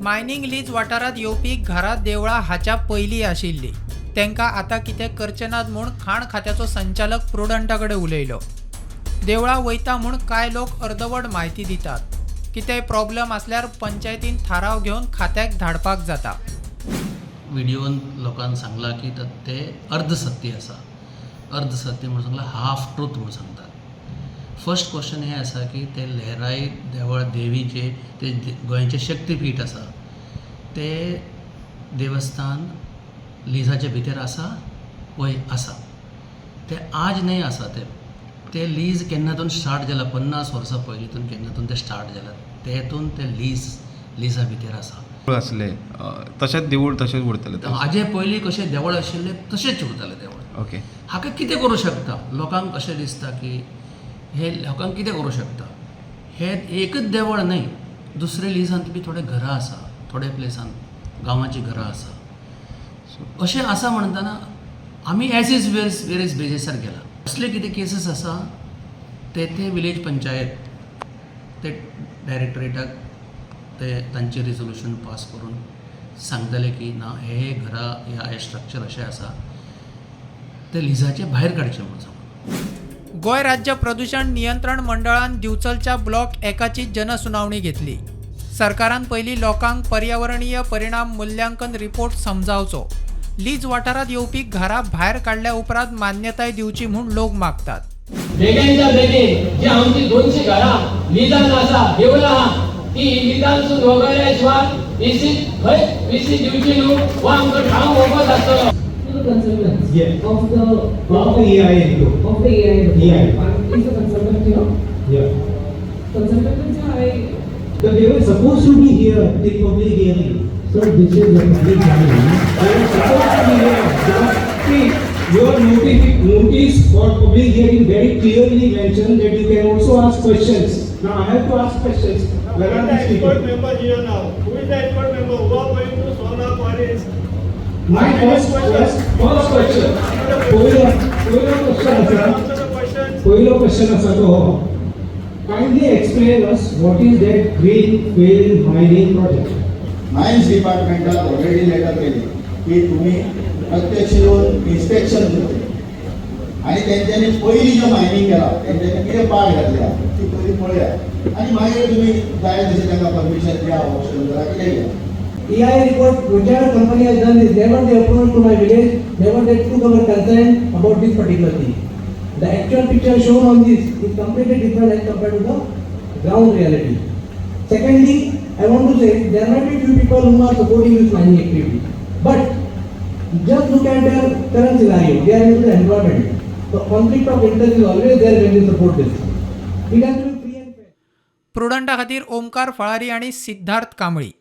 Mining lease वाठारात येवपी घरां देवळां हाच्या पयलीं आशिल्ली. तांकां आतां कितें करचें नात म्हूण खाण खात्याचो संचालक प्रुडंटा कडेन उलयलो. देवळां वयता म्हूण कांय लोक अर्दवट म्हायती दितात. कितेंय प्रॉब्लेम आसल्यार पंचायतीन थाराव घेवन खात्याक धाडपाक जाता. व्हिडिओन लोकांक सांगलां की ते अर्धसत्य आसा. अर्धसत्य म्हणून सांगलां हाफ ट्रूथ म्हणून सांगतात. फर्स्ट क्वेश्चन हें आसा की ते लहराई देवळ देवीचे ते गोंयचें शक्तीपीठ आसा ते देवस्थान लिजाचे भितर आसा वय आसा. ते आज नाही आसा ते लीज केन्नातून स्टार्ट जाला 50 वर्सां पयलींतून केन्नातून ते स्टार्ट जाला. तेतून ते लिजा भितर आसा. आसले तशेंच देवूळ तशेंच उरतले. हाजे पयलीं कशें देवळ आशिल्लें तशेंच उरतालें देवळ. ओके. हाका कितें करूं शकता? लोकांक अशें दिसता की हे लोकांक कितें करूं शकता? हे एकच देवळ न्हय, दुसरे लिजांत बी थोडे घरां आसा, थोडे प्लेसान गांवांची घरां आसा. अशें आसा म्हणटना आमी एज इज वेरीज बेजिसार गेला. असले कितें केसीस आसा ते विलेज पंचायत ते डायरेक्टरेटाक ते तांचे रिजोल्युशन पास करून सांगतले की ना हे घरां हे स्ट्रक्चर अशें आसा ते लिजाचे भायर काडचे म्हणून सांगून. गोंय राज्य प्रदूषण नियंत्रण मंडळान दिवचलच्या ब्लॉक 1ची जनसुनावणी घेतली. सरकारान पयलीं लोकांक पर्यावरणीय परिणाम मुल्यांकन रिपोर्ट समजावचो. लीज वाठारात येवपी घरां भायर काडल्या उपरांत मान्यताय दिवची म्हूण लोक मागतात. बेगीनच्या बेगीन जी आमची 200 घरां लिजान आसा देवळां आहा ती लिजानसून वगळल्या शिवाय वीसी दिवची न्हू हो आमकां ठाव वगत आसतलो. Yes. Of the EIA. Of the EIA. EIA. Is the consultant here? Yeah. Consultant is But they were supposed to be here at the public hearing. So this is the public hearing. They were supposed to be here. See, your notice for public hearing very clearly mentioned that you can also ask questions. Now I have to ask questions. Where are these people? Expert member here now. Who is the expert member? Who are going to solve our queries? My first question. पहिलो question असा तो kindly explain us what is that greenfield mining project. Mines डिपार्टमेंटाक already letter केली की तुम्ही प्रत्यक्ष येऊन inspection करतले आणि त्यांच्यानी पहिली जो मायनिंग केला त्यांच्यानी कितें पाड घातल्या ती पयली पळया आणि मागीर तुम्ही जाय तशें तांकां परमिशन द्या ऑप्शन करा कितें घ्या. EIA report, whichever company has done this, never they approached to my village, never they took our consent about this particular thing. The actual picture shown on this is completely different as compared to the ground reality. Secondly, I want to say there might be few people who are supporting this mining activity, but just look at their current scenario. They are into the environment. The conflict of interest is always there when you support this. It has to be free and fair. प्रुडंटा खातीर ओमकार फळारी आणि सिद्धार्थ कांबळी.